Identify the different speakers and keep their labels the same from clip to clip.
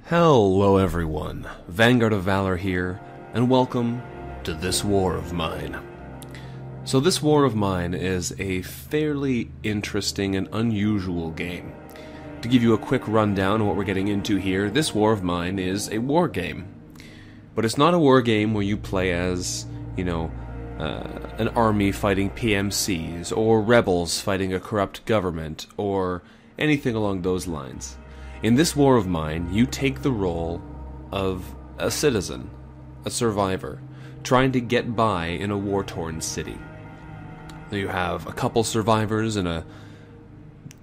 Speaker 1: Hello everyone, Vanguard of Valor here, and welcome to This War of Mine. So this War of Mine is a fairly interesting and unusual game. To give you a quick rundown of what we're getting into here, this War of Mine is a war game. But it's not a war game where you play as, an army fighting PMCs, or rebels fighting a corrupt government, or anything along those lines. In this War of Mine, you take the role of a citizen, a survivor, trying to get by in a war-torn city. You have a couple survivors in a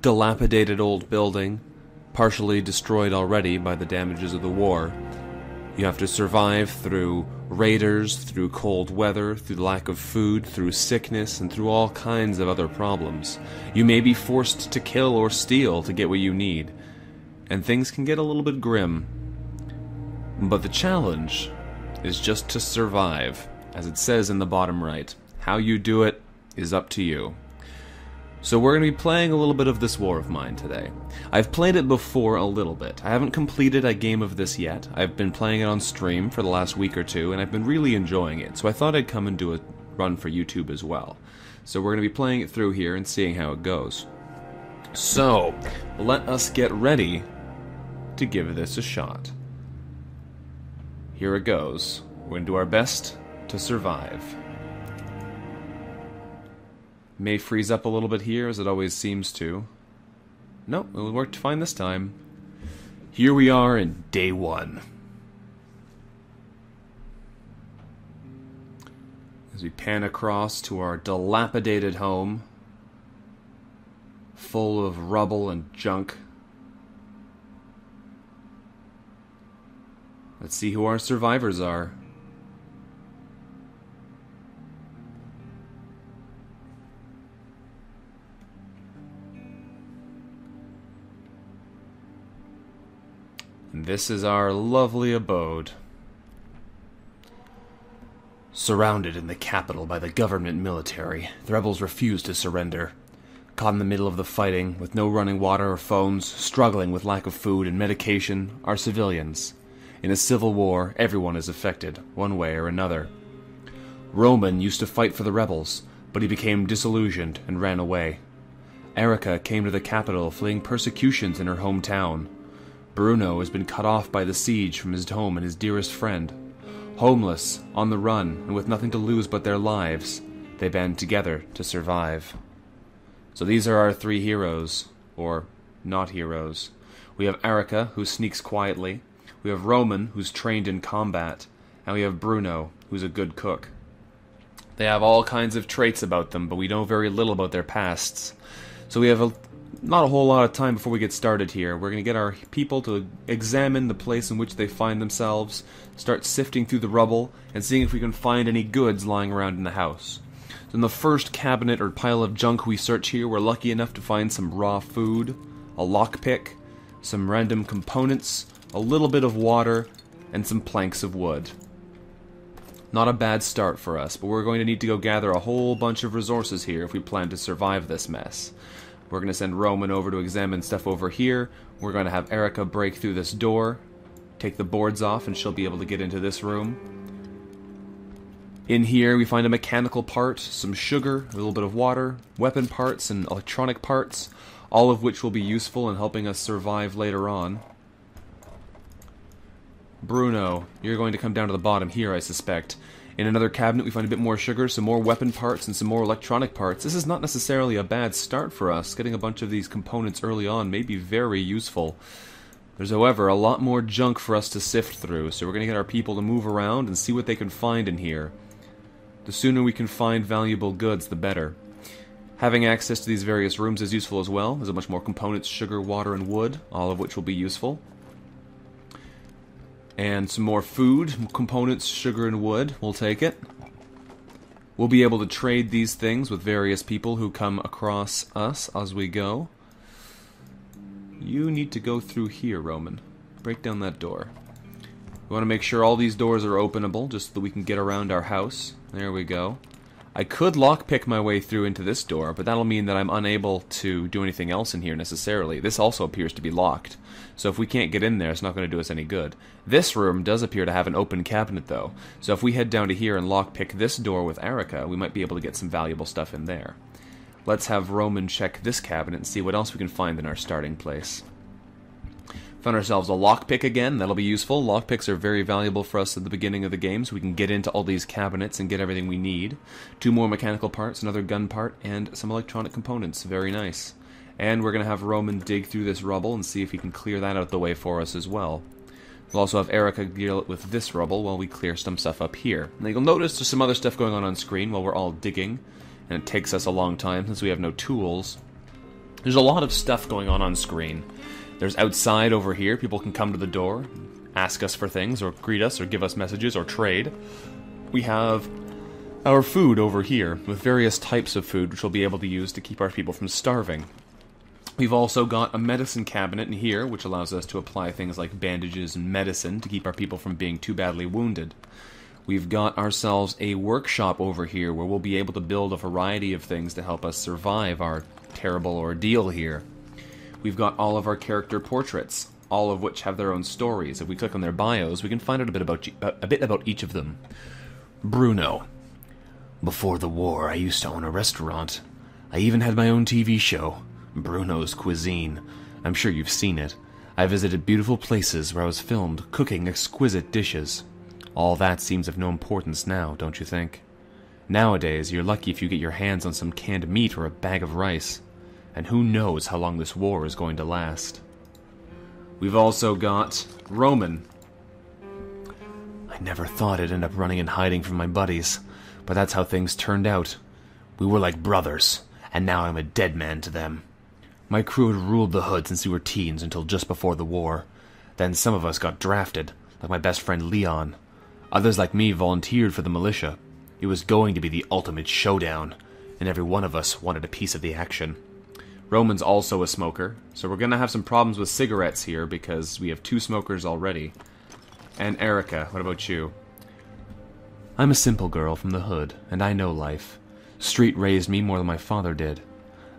Speaker 1: dilapidated old building, partially destroyed already by the damages of the war. You have to survive through raiders, through cold weather, through lack of food, through sickness, and through all kinds of other problems. You may be forced to kill or steal to get what you need, and things can get a little bit grim. But the challenge is just to survive, as it says in the bottom right. How you do it is up to you. So we're going to be playing a little bit of this War of Mine today. I've played it before a little bit. I haven't completed a game of this yet. I've been playing it on stream for the last week or two, and I've been really enjoying it, so I thought I'd come and do a run for YouTube as well. So we're going to be playing it through here and seeing how it goes. So, let us get ready to give this a shot. Here it goes. We're going to do our best to survive. May freeze up a little bit here, as it always seems to. Nope, it worked fine this time. Here we are in day one. As we pan across to our dilapidated home, full of rubble and junk. Let's see who our survivors are. And this is our lovely abode. Surrounded in the capital by the government military, the rebels refuse to surrender. Caught in the middle of the fighting, with no running water or phones, struggling with lack of food and medication, are civilians. In a civil war, everyone is affected, one way or another. Roman used to fight for the rebels, but he became disillusioned and ran away. Erica came to the capital fleeing persecutions in her hometown. Bruno has been cut off by the siege from his home and his dearest friend. Homeless, on the run, and with nothing to lose but their lives, they band together to survive. So these are our three heroes, or not heroes. We have Erica, who sneaks quietly. We have Roman, who's trained in combat, and we have Bruno, who's a good cook. They have all kinds of traits about them, but we know very little about their pasts. So we have not a whole lot of time before we get started here. We're going to get our people to examine the place in which they find themselves, start sifting through the rubble, and seeing if we can find any goods lying around in the house. So in the first cabinet or pile of junk we search here, we're lucky enough to find some raw food, a lockpick, some random components, a little bit of water, and some planks of wood. Not a bad start for us, but we're going to need to go gather a whole bunch of resources here if we plan to survive this mess. We're going to send Roman over to examine stuff over here. We're going to have Erica break through this door, take the boards off, and she'll be able to get into this room. In here we find a mechanical part, some sugar, a little bit of water, weapon parts, and electronic parts, all of which will be useful in helping us survive later on. Bruno, you're going to come down to the bottom here, I suspect. In another cabinet we find a bit more sugar, some more weapon parts, and some more electronic parts. This is not necessarily a bad start for us. Getting a bunch of these components early on may be very useful. There's, however, a lot more junk for us to sift through, so we're going to get our people to move around and see what they can find in here. The sooner we can find valuable goods, the better. Having access to these various rooms is useful as well. There's a bunch more components, sugar, water, and wood, all of which will be useful. And some more food, components, sugar, and wood. We'll take it. We'll be able to trade these things with various people who come across us as we go. You need to go through here, Roman. Break down that door. We want to make sure all these doors are openable, just so that we can get around our house. There we go. I could lockpick my way through into this door, but that'll mean that I'm unable to do anything else in here necessarily. This also appears to be locked, so if we can't get in there, it's not going to do us any good. This room does appear to have an open cabinet, though, so if we head down to here and lockpick this door with Erica, we might be able to get some valuable stuff in there. Let's have Roman check this cabinet and see what else we can find in our starting place. Found ourselves a lockpick again. That'll be useful. Lockpicks are very valuable for us at the beginning of the game, so we can get into all these cabinets and get everything we need. 2 more mechanical parts, another gun part, and some electronic components. Very nice. And we're going to have Roman dig through this rubble and see if he can clear that out of the way for us as well. We'll also have Erica deal with this rubble while we clear some stuff up here. Now you'll notice there's some other stuff going on screen while we're all digging, and it takes us a long time since we have no tools. There's a lot of stuff going on screen. There's outside over here. People can come to the door, ask us for things, or greet us, or give us messages, or trade. We have our food over here, with various types of food, which we'll be able to use to keep our people from starving. We've also got a medicine cabinet in here, which allows us to apply things like bandages and medicine to keep our people from being too badly wounded. We've got ourselves a workshop over here, where we'll be able to build a variety of things to help us survive our terrible ordeal here. We've got all of our character portraits, all of which have their own stories. If we click on their bios, we can find out a bit about each of them. Bruno. Before the war, I used to own a restaurant. I even had my own TV show, Bruno's Cuisine. I'm sure you've seen it. I visited beautiful places where I was filmed cooking exquisite dishes. All that seems of no importance now, don't you think? Nowadays, you're lucky if you get your hands on some canned meat or a bag of rice. And who knows how long this war is going to last. We've also got Roman. I never thought I'd end up running and hiding from my buddies, but that's how things turned out. We were like brothers, and now I'm a dead man to them. My crew had ruled the hood since we were teens until just before the war. Then some of us got drafted, like my best friend Leon. Others like me volunteered for the militia. It was going to be the ultimate showdown, and every one of us wanted a piece of the action. Roman's also a smoker, so we're going to have some problems with cigarettes here because we have 2 smokers already. And Erica, what about you? I'm a simple girl from the hood, and I know life. Street raised me more than my father did.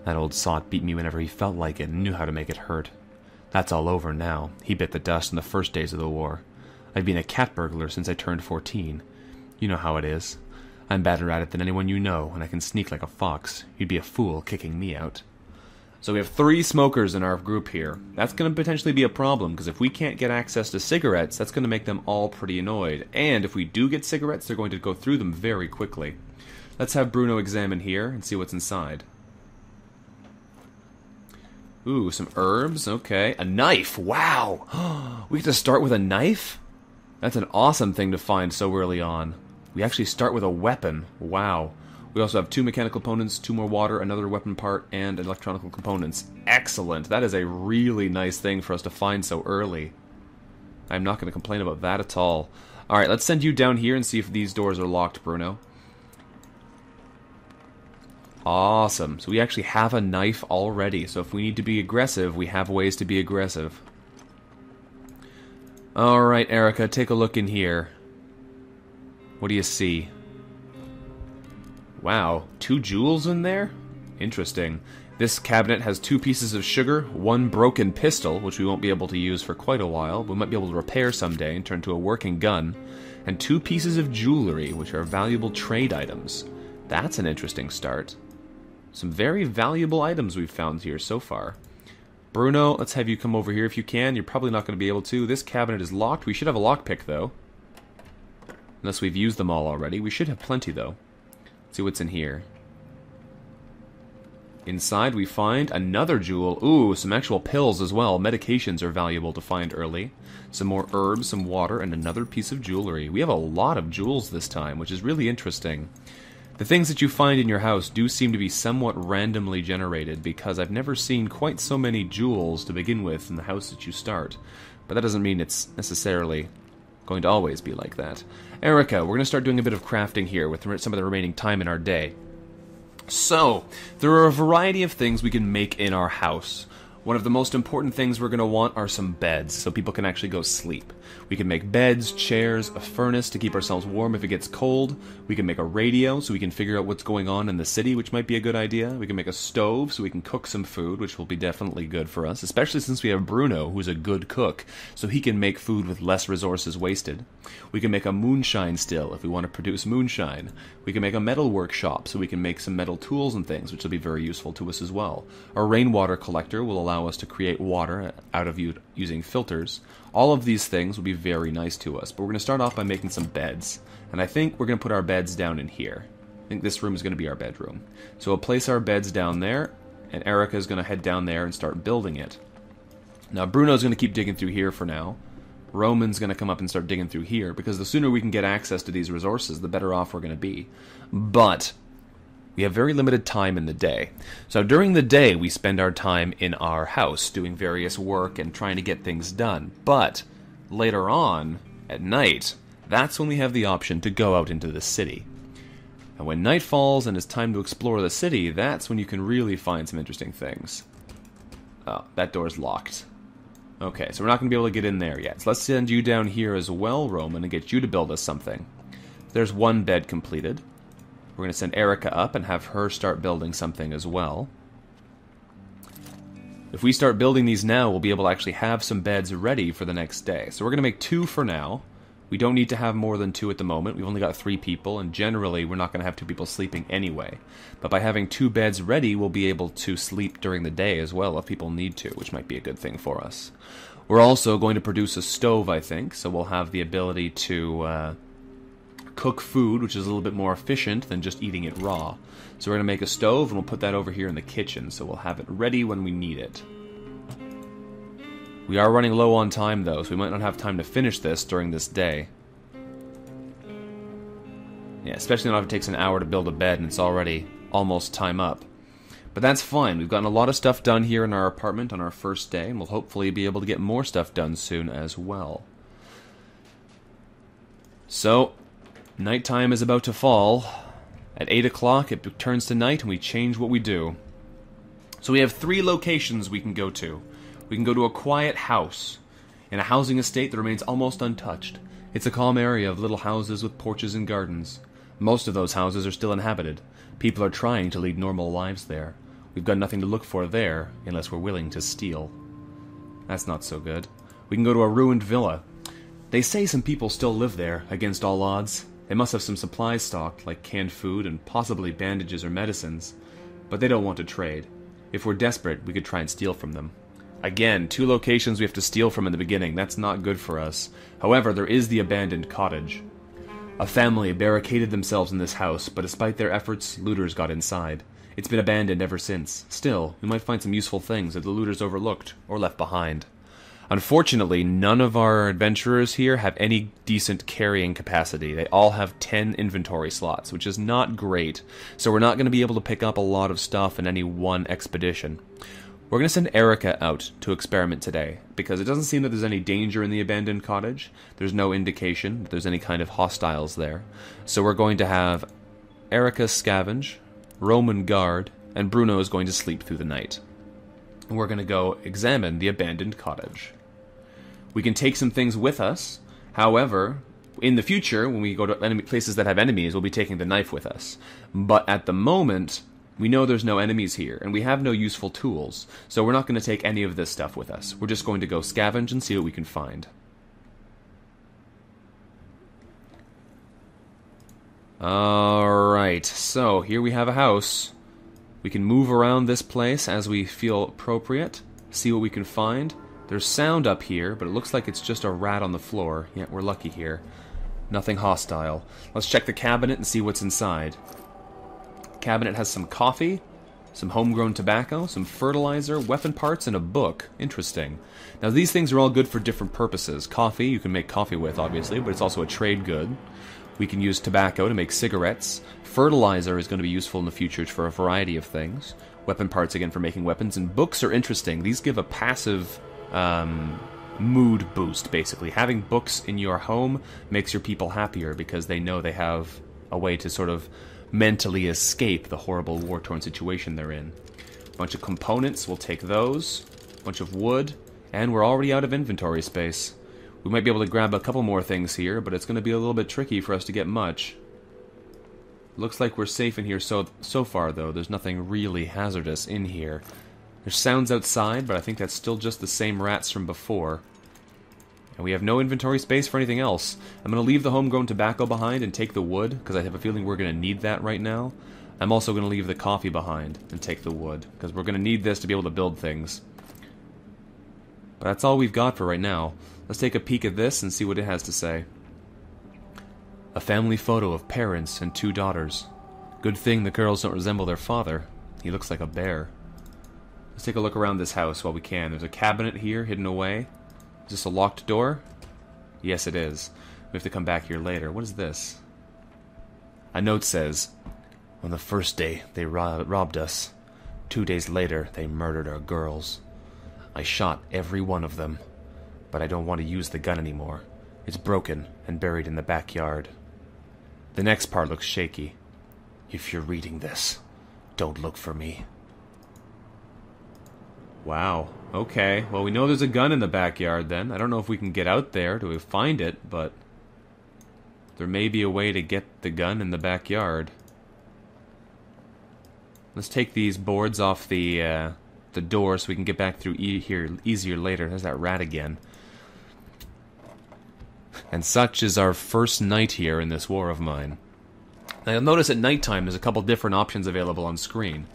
Speaker 1: That old sot beat me whenever he felt like it and knew how to make it hurt. That's all over now. He bit the dust in the first days of the war. I've been a cat burglar since I turned 14. You know how it is. I'm better at it than anyone you know, and I can sneak like a fox. You'd be a fool kicking me out. So we have 3 smokers in our group here. That's going to potentially be a problem, because if we can't get access to cigarettes, that's going to make them all pretty annoyed. And if we do get cigarettes, they're going to go through them very quickly. Let's have Bruno examine here and see what's inside. Ooh, some herbs, okay. A knife, wow! We get to start with a knife? That's an awesome thing to find so early on. We actually start with a weapon, wow. We also have 2 mechanical components, 2 more water, another weapon part, and electronic components. Excellent! That is a really nice thing for us to find so early. I'm not going to complain about that at all. Alright, let's send you down here and see if these doors are locked, Bruno. Awesome. So we actually have a knife already, so if we need to be aggressive, we have ways to be aggressive. Alright, Erica, take a look in here. What do you see? Wow, 2 jewels in there? Interesting. This cabinet has 2 pieces of sugar, 1 broken pistol, which we won't be able to use for quite a while. We might be able to repair someday and turn to a working gun. And 2 pieces of jewelry, which are valuable trade items. That's an interesting start. Some very valuable items we've found here so far. Bruno, let's have you come over here if you can. You're probably not going to be able to. This cabinet is locked. We should have a lockpick, though. Unless we've used them all already. We should have plenty, though. See what's in here. Inside we find another jewel. Ooh, some actual pills as well. Medications are valuable to find early. Some more herbs, some water, and another piece of jewelry. We have a lot of jewels this time, which is really interesting. The things that you find in your house do seem to be somewhat randomly generated, because I've never seen quite so many jewels to begin with in the house that you start. But that doesn't mean it's necessarily going to always be like that. Erica, we're going to start doing a bit of crafting here with some of the remaining time in our day. So, there are a variety of things we can make in our house. One of the most important things we're going to want are some beds, so people can actually go sleep. We can make beds, chairs, a furnace to keep ourselves warm if it gets cold. We can make a radio so we can figure out what's going on in the city, which might be a good idea. We can make a stove so we can cook some food, which will be definitely good for us, especially since we have Bruno, who's a good cook, so he can make food with less resources wasted. We can make a moonshine still if we want to produce moonshine. We can make a metal workshop so we can make some metal tools and things, which will be very useful to us as well. A rainwater collector will allow us to create water out of using filters. All of these things will be very nice to us, but we're going to start off by making some beds. And I think we're going to put our beds down in here. I think this room is going to be our bedroom. So we'll place our beds down there, and Erica is going to head down there and start building it. Now Bruno's going to keep digging through here for now. Roman's going to come up and start digging through here, because the sooner we can get access to these resources, the better off we're going to be. But we have very limited time in the day. So during the day, we spend our time in our house doing various work and trying to get things done. But later on, at night, that's when we have the option to go out into the city. And when night falls and it's time to explore the city, that's when you can really find some interesting things. Oh, that door's locked. Okay, so we're not going to be able to get in there yet. So let's send you down here as well, Roman, and get you to build us something. There's one bed completed. We're going to send Erica up and have her start building something as well. If we start building these now, we'll be able to actually have some beds ready for the next day. So we're going to make 2 for now. We don't need to have more than 2 at the moment. We've only got 3 people, and generally we're not going to have 2 people sleeping anyway. But by having 2 beds ready, we'll be able to sleep during the day as well if people need to, which might be a good thing for us. We're also going to produce a stove, I think, so we'll have the ability to cook food, which is a little bit more efficient than just eating it raw. So we're going to make a stove, and we'll put that over here in the kitchen, so we'll have it ready when we need it. We are running low on time, though, so we might not have time to finish this during this day. Yeah, especially not if it takes an hour to build a bed, and it's already almost time up. But that's fine. We've gotten a lot of stuff done here in our apartment on our first day, and we'll hopefully be able to get more stuff done soon as well. So nighttime is about to fall. At 8 o'clock, it turns to night, and we change what we do. So we have 3 locations we can go to. We can go to a quiet house, in a housing estate that remains almost untouched. It's a calm area of little houses with porches and gardens. Most of those houses are still inhabited. People are trying to lead normal lives there. We've got nothing to look for there, unless we're willing to steal. That's not so good. We can go to a ruined villa. They say some people still live there, against all odds. They must have some supplies stocked, like canned food and possibly bandages or medicines. But they don't want to trade. If we're desperate, we could try and steal from them. Again, 2 locations we have to steal from in the beginning. That's not good for us. However, there is the abandoned cottage. A family barricaded themselves in this house, but despite their efforts, looters got inside. It's been abandoned ever since. Still, we might find some useful things that the looters overlooked or left behind. Unfortunately, none of our adventurers here have any decent carrying capacity. They all have 10 inventory slots, which is not great, so we're not going to be able to pick up a lot of stuff in any one expedition. We're going to send Erica out to experiment today, because it doesn't seem that there's any danger in the abandoned cottage. There's no indication that there's any kind of hostiles there. So we're going to have Erica scavenge, Roman guard, and Bruno is going to sleep through the night. And we're going to go examine the abandoned cottage. We can take some things with us. However, in the future, when we go to places that have enemies, we'll be taking the knife with us. But at the moment, we know there's no enemies here, and we have no useful tools, so we're not going to take any of this stuff with us. We're just going to go scavenge and see what we can find. Alright, so here we have a house. We can move around this place as we feel appropriate, see what we can find. There's sound up here, but it looks like it's just a rat on the floor. Yeah, we're lucky here. Nothing hostile. Let's check the cabinet and see what's inside. Cabinet has some coffee, some homegrown tobacco, some fertilizer, weapon parts, and a book. Interesting. Now these things are all good for different purposes. Coffee, you can make coffee with, obviously, but it's also a trade good. We can use tobacco to make cigarettes. Fertilizer is going to be useful in the future for a variety of things. Weapon parts, again, for making weapons. And books are interesting. These give a passive mood boost, basically. Having books in your home makes your people happier because they know they have a way to sort of mentally escape the horrible war-torn situation they're in. A bunch of components, we'll take those. bunch of wood, and we're already out of inventory space. We might be able to grab a couple more things here, but it's going to be a little bit tricky for us to get much. Looks like we're safe in here so far, though. There's nothing really hazardous in here. There's sounds outside, but I think that's still just the same rats from before. And we have no inventory space for anything else. I'm going to leave the homegrown tobacco behind and take the wood, because I have a feeling we're going to need that right now. I'm also going to leave the coffee behind and take the wood, because we're going to need this to be able to build things. But that's all we've got for right now. Let's take a peek at this and see what it has to say. A family photo of parents and 2 daughters. Good thing the girls don't resemble their father. He looks like a bear. Let's take a look around this house while we can. There's a cabinet here hidden away. Is this a locked door? Yes, it is. We have to come back here later. What is this? A note says, on the first day they robbed us. 2 days later they murdered our girls. I shot every one of them, but I don't want to use the gun anymore. It's broken and buried in the backyard. The next part looks shaky. If you're reading this, don't look for me. Wow. Okay. Well, we know there's a gun in the backyard then. I don't know if we can get out there to find it, but there may be a way to get the gun in the backyard. Let's take these boards off the door so we can get back through here easier later. There's that rat again. And such is our first night here in this war of mine. Now you'll notice at nighttime there's a couple different options available on screen.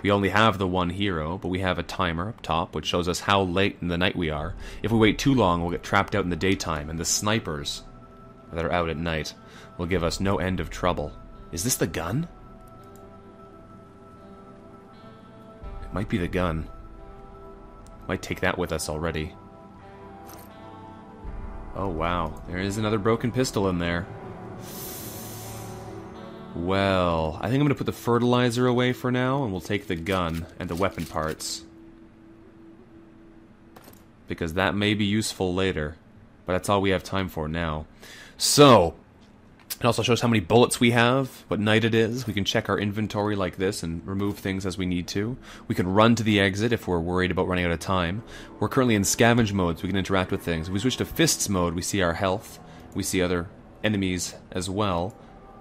Speaker 1: We only have the one hero, but we have a timer up top which shows us how late in the night we are. If we wait too long, we'll get trapped out in the daytime, and the snipers that are out at night will give us no end of trouble. Is this the gun? It might be the gun. Might take that with us already. Oh wow, there is another broken pistol in there. Well, I think I'm going to put the fertilizer away for now, and we'll take the gun and the weapon parts. Because that may be useful later, but that's all we have time for now. So, it also shows how many bullets we have, what night it is. We can check our inventory like this and remove things as we need to. We can run to the exit if we're worried about running out of time. We're currently in scavenge mode, so we can interact with things. If we switch to fists mode, we see our health. We see other enemies as well.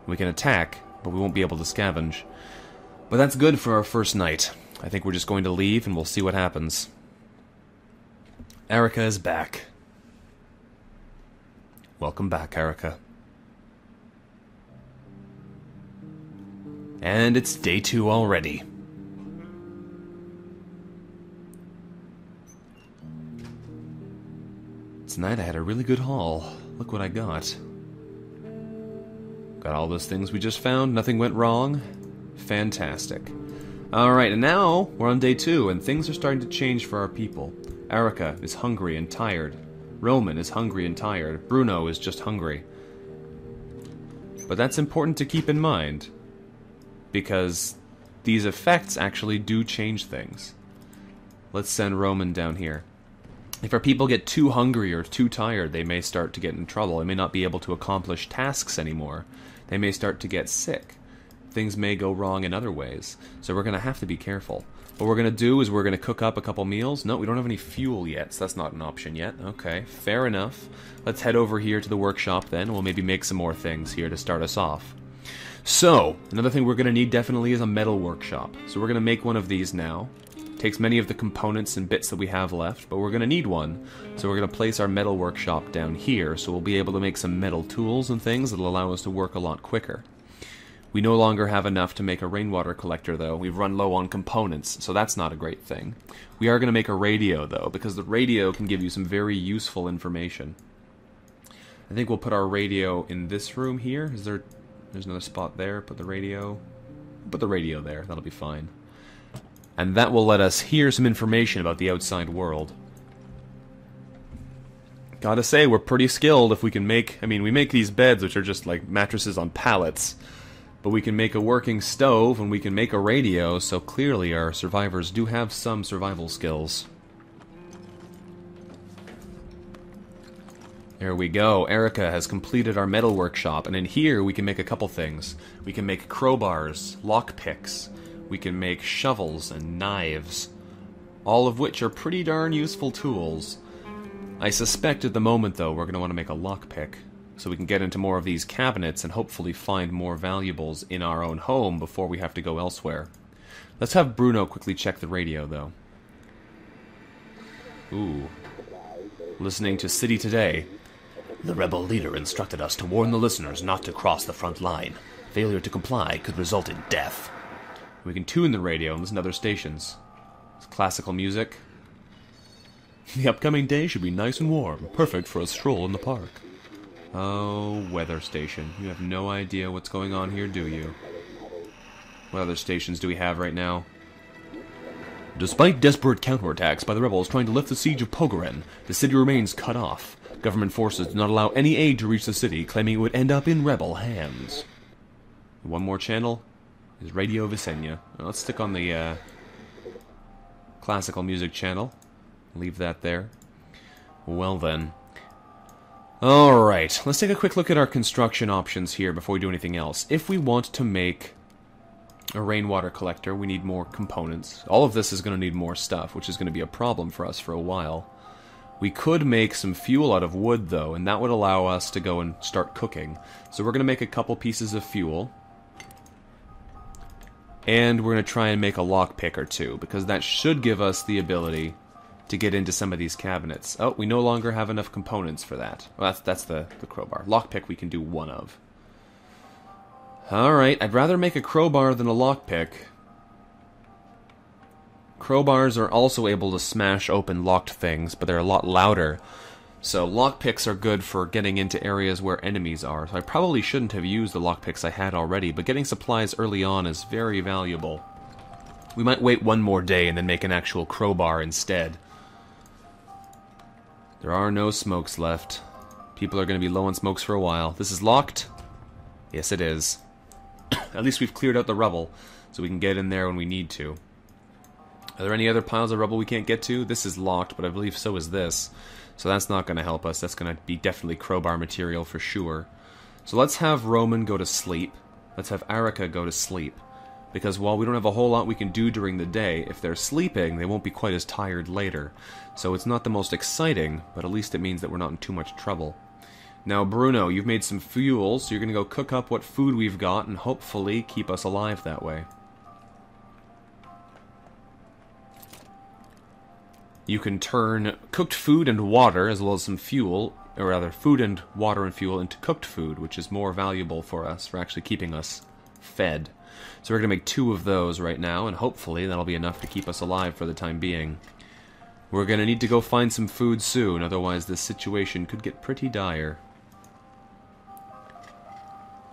Speaker 1: We can attack, but we won't be able to scavenge. But that's good for our first night. I think we're just going to leave and we'll see what happens. Erica is back. Welcome back, Erica. And it's day 2 already. Tonight I had a really good haul. Look what I got. Got all those things we just found. Nothing went wrong. Fantastic. Alright, and now we're on day 2, and things are starting to change for our people. Erica is hungry and tired. Roman is hungry and tired. Bruno is just hungry. But that's important to keep in mind, because these effects actually do change things. Let's send Roman down here. If our people get too hungry or too tired, they may start to get in trouble. They may not be able to accomplish tasks anymore. They may start to get sick. Things may go wrong in other ways. So we're going to have to be careful. What we're going to do is we're going to cook up a couple meals. No, we don't have any fuel yet, so that's not an option yet. Okay, fair enough. Let's head over here to the workshop then, and we'll maybe make some more things here to start us off. So, another thing we're going to need definitely is a metal workshop. So we're going to make one of these now. Takes many of the components and bits that we have left, but we're going to need one. So we're going to place our metal workshop down here, so we'll be able to make some metal tools and things that'll allow us to work a lot quicker. We no longer have enough to make a rainwater collector, though. We've run low on components, so that's not a great thing. We are going to make a radio, though, because the radio can give you some very useful information. I think we'll put our radio in this room here. There's another spot there. Put the radio there. That'll be fine. And that will let us hear some information about the outside world. Gotta say, we're pretty skilled if we can make... I mean, we make these beds, which are just like mattresses on pallets. But we can make a working stove, and we can make a radio, so clearly our survivors do have some survival skills. There we go. Erica has completed our metal workshop, and in here we can make a couple things. We can make crowbars, lockpicks. We can make shovels and knives. all of which are pretty darn useful tools. I suspect at the moment, though, we're going to want to make a lockpick, so we can get into more of these cabinets and hopefully find more valuables in our own home before we have to go elsewhere. Let's have Bruno quickly check the radio, though. Ooh. Listening to City Today. The rebel leader instructed us to warn the listeners not to cross the front line. Failure to comply could result in death. We can tune the radio and listen to other stations. It's classical music. The upcoming day should be nice and warm, perfect for a stroll in the park. Oh, weather station. You have no idea what's going on here, do you? What other stations do we have right now? Despite desperate counterattacks by the rebels trying to lift the siege of Pogoren, the city remains cut off. Government forces do not allow any aid to reach the city, claiming it would end up in rebel hands. One more channel is Radio Visenya. Now, let's stick on the classical music channel. Leave that there. Well then. Alright, let's take a quick look at our construction options here before we do anything else. If we want to make a rainwater collector, we need more components. All of this is going to need more stuff, which is going to be a problem for us for a while. We could make some fuel out of wood, though, and that would allow us to go and start cooking. So we're going to make a couple pieces of fuel. And we're going to try and make a lockpick or two, because that should give us the ability to get into some of these cabinets. Oh, we no longer have enough components for that. Well, that's the crowbar. Lockpick we can do one of. Alright, I'd rather make a crowbar than a lockpick. Crowbars are also able to smash open locked things, but they're a lot louder. So lockpicks are good for getting into areas where enemies are. So I probably shouldn't have used the lockpicks I had already, but getting supplies early on is very valuable. We might wait one more day and then make an actual crowbar instead. There are no smokes left. People are going to be low on smokes for a while. This is locked? Yes, it is. At least we've cleared out the rubble, so we can get in there when we need to. Are there any other piles of rubble we can't get to? This is locked, but I believe so is this. So that's not going to help us. That's going to be definitely crowbar material for sure. So let's have Roman go to sleep. Let's have Arica go to sleep. Because while we don't have a whole lot we can do during the day, if they're sleeping, they won't be quite as tired later. So it's not the most exciting, but at least it means that we're not in too much trouble. Now, Bruno, you've made some fuel, so you're going to go cook up what food we've got and hopefully keep us alive that way. You can turn cooked food and water, as well as some fuel, or rather, food and water and fuel into cooked food, which is more valuable for us, for actually keeping us fed. So we're going to make 2 of those right now, and hopefully that'll be enough to keep us alive for the time being. We're going to need to go find some food soon, otherwise this situation could get pretty dire.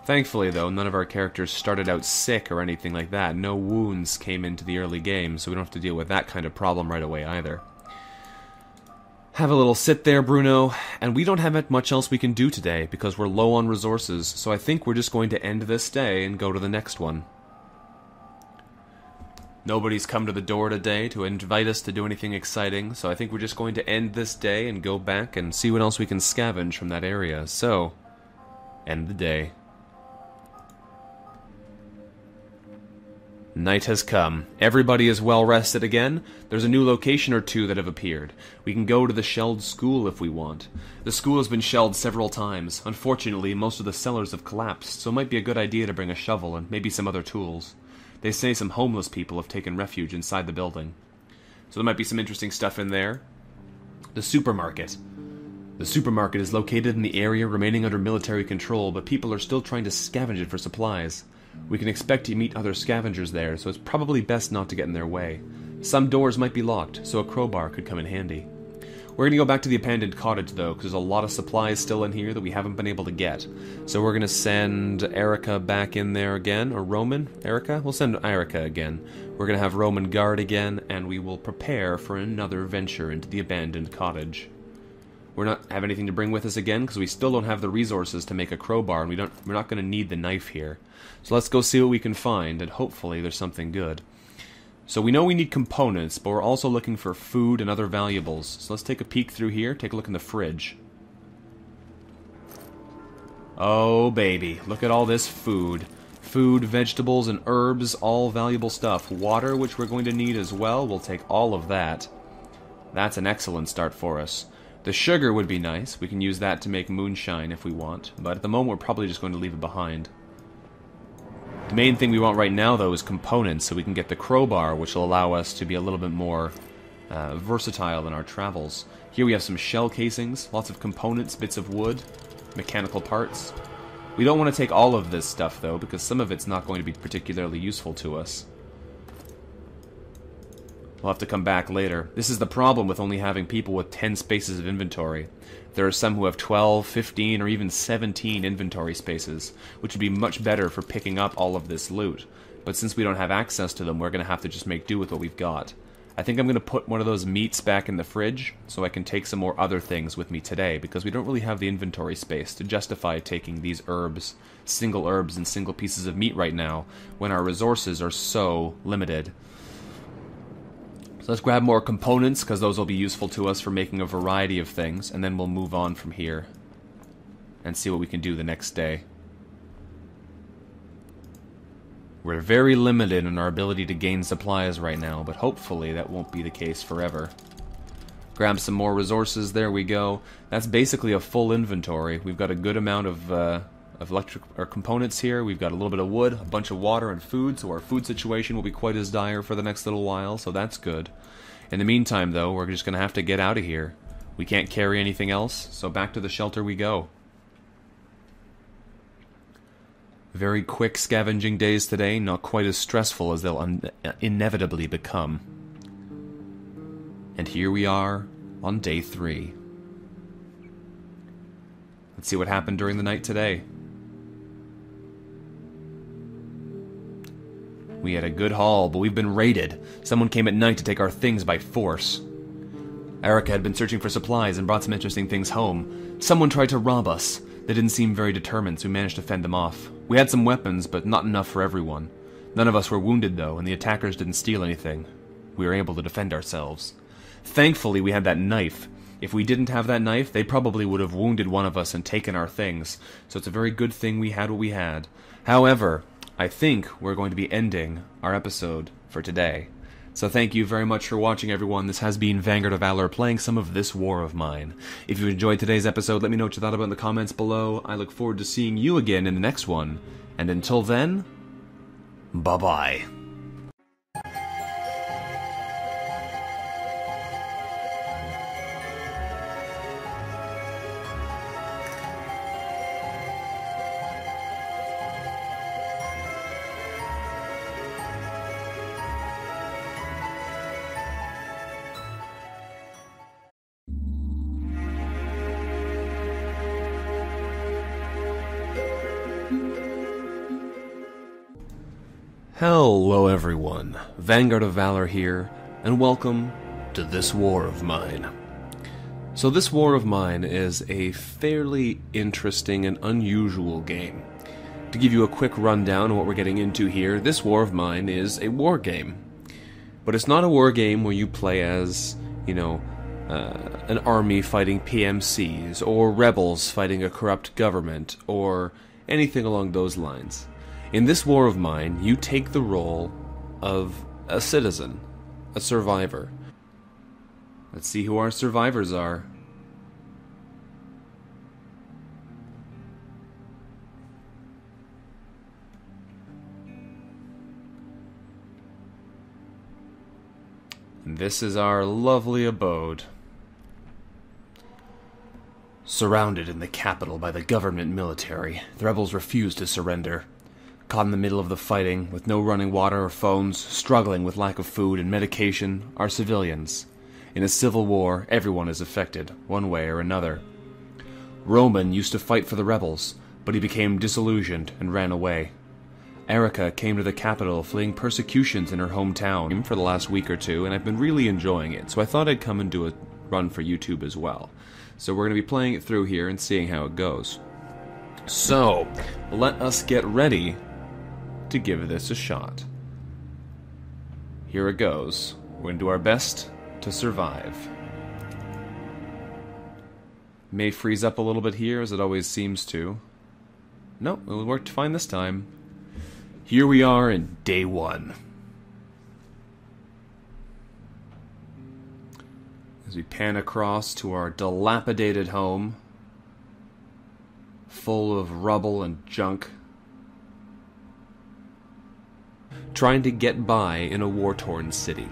Speaker 1: Thankfully, though, none of our characters started out sick or anything like that. No wounds came into the early game, so we don't have to deal with that kind of problem right away either. Have a little sit there, Bruno, and we don't have much else we can do today because we're low on resources, so I think we're just going to end this day and go to the next one. Nobody's come to the door today to invite us to do anything exciting, so I think we're just going to end this day and go back and see what else we can scavenge from that area. So, end the day. Night has come. Everybody is well rested again. There's a new location or 2 that have appeared. We can go to the shelled school if we want. The school has been shelled several times. Unfortunately, most of the cellars have collapsed, so it might be a good idea to bring a shovel and maybe some other tools. They say some homeless people have taken refuge inside the building. So there might be some interesting stuff in there. The supermarket. The supermarket is located in the area remaining under military control, but people are still trying to scavenge it for supplies. We can expect to meet other scavengers there, so it's probably best not to get in their way. Some doors might be locked, so a crowbar could come in handy. We're going to go back to the abandoned cottage, though, because there's a lot of supplies still in here that we haven't been able to get. So we're going to send Erica back in there again, or Roman? Erica? We'll send Erica again. We're going to have Roman guard again, and we will prepare for another venture into the abandoned cottage. We're not have anything to bring with us again, because we still don't have the resources to make a crowbar, and we're not going to need the knife here. So let's go see what we can find, and hopefully there's something good. So we know we need components, but we're also looking for food and other valuables. So let's take a peek through here, take a look in the fridge. Oh baby, look at all this food. food, vegetables, and herbs, all valuable stuff. Water, which we're going to need as well, we'll take all of that. That's an excellent start for us. The sugar would be nice. We can use that to make moonshine if we want, but at the moment we're probably just going to leave it behind. The main thing we want right now, though, is components, so we can get the crowbar, which will allow us to be a little bit more versatile in our travels. Here we have some shell casings, lots of components, bits of wood, mechanical parts. We don't want to take all of this stuff, though, because some of it's not going to be particularly useful to us. We'll have to come back later. This is the problem with only having people with 10 spaces of inventory. There are some who have 12, 15, or even 17 inventory spaces, which would be much better for picking up all of this loot. But since we don't have access to them, we're going to have to just make do with what we've got. I think I'm going to put one of those meats back in the fridge, so I can take some more other things with me today, because we don't really have the inventory space to justify taking these herbs, single herbs and single pieces of meat right now, when our resources are so limited. So let's grab more components, because those will be useful to us for making a variety of things, and then we'll move on from here and see what we can do the next day. We're very limited in our ability to gain supplies right now, but hopefully that won't be the case forever. Grab some more resources, there we go. That's basically a full inventory. We've got a good amount of electric or components here. We've got a little bit of wood, a bunch of water, and food, so our food situation will be quite as dire for the next little while, so that's good. In the meantime, though, we're just going to have to get out of here. We can't carry anything else, so back to the shelter we go. Very quick scavenging days today, not quite as stressful as they'll inevitably become. And here we are on day 3. Let's see what happened during the night today. We had a good haul, but we've been raided. Someone came at night to take our things by force. Erica had been searching for supplies and brought some interesting things home. Someone tried to rob us. They didn't seem very determined, so we managed to fend them off. We had some weapons, but not enough for everyone. None of us were wounded, though, and the attackers didn't steal anything. We were able to defend ourselves. Thankfully, we had that knife. If we didn't have that knife, they probably would have wounded one of us and taken our things, so it's a very good thing we had what we had. However, I think we're going to be ending our episode for today. So thank you very much for watching, everyone. This has been Vanguard of Valor playing some of This War of Mine. If you enjoyed today's episode, let me know what you thought about it in the comments below. I look forward to seeing you again in the next one. And until then, bye-bye. Hello everyone, Vanguard of Valor here, and welcome to This War of Mine. So This War of Mine is a fairly interesting and unusual game. To give you a quick rundown of what we're getting into here, This War of Mine is a war game. But it's not a war game where you play as, an army fighting PMCs, or rebels fighting a corrupt government, or anything along those lines. In This War of Mine, you take the role of a citizen, a survivor. Let's see who our survivors are. And this is our lovely abode. Surrounded in the capital by the government military, the rebels refuse to surrender. Caught in the middle of the fighting, with no running water or phones, struggling with lack of food and medication, are civilians. In a civil war, everyone is affected, one way or another. Roman used to fight for the rebels, but he became disillusioned and ran away. Erica came to the capital fleeing persecutions in her hometown for the last week or two, and I've been really enjoying it, so I thought I'd come and do a run for YouTube as well. So we're going to be playing it through here and seeing how it goes. So, let us get ready to give this a shot. Here it goes. We're going to do our best to survive. May freeze up a little bit here, as it always seems to. No, it worked fine this time. here we are in day one. As we pan across to our dilapidated home, full of rubble and junk, trying to get by in a war-torn city.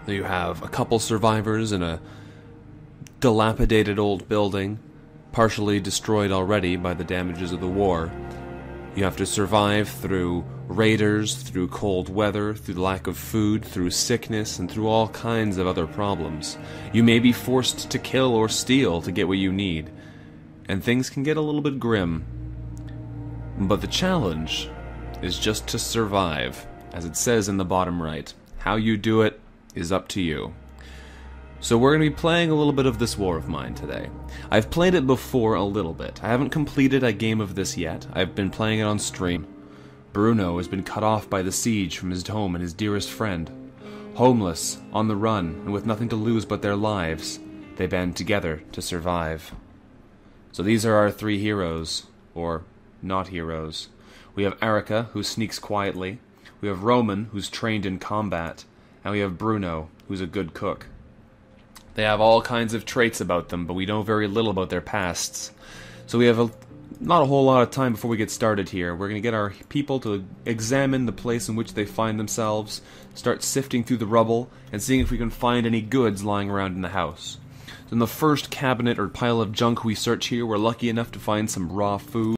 Speaker 1: You have a couple survivors in a dilapidated old building, partially destroyed already by the damages of the war. You have to survive through raiders, through cold weather, through lack of food, through sickness, and through all kinds of other problems. You may be forced to kill or steal to get what you need, and things can get a little bit grim. But the challenge is just to survive, as it says in the bottom right. How you do it is up to you. So we're going to be playing a little bit of this war of mine today. I've played it before a little bit. I haven't completed a game of this yet. I've been playing it on stream. Bruno has been cut off by the siege from his home and his dearest friend. Homeless, on the run, and with nothing to lose but their lives, they band together to survive. So these are our three heroes, or not heroes. We have Erica, who sneaks quietly. We have Roman, who's trained in combat. And we have Bruno, who's a good cook. They have all kinds of traits about them, but we know very little about their pasts. So we have not a whole lot of time before we get started here. We're going to get our people to examine the place in which they find themselves, start sifting through the rubble, and seeing if we can find any goods lying around in the house. So in the first cabinet or pile of junk we search here, we're lucky enough to find some raw food.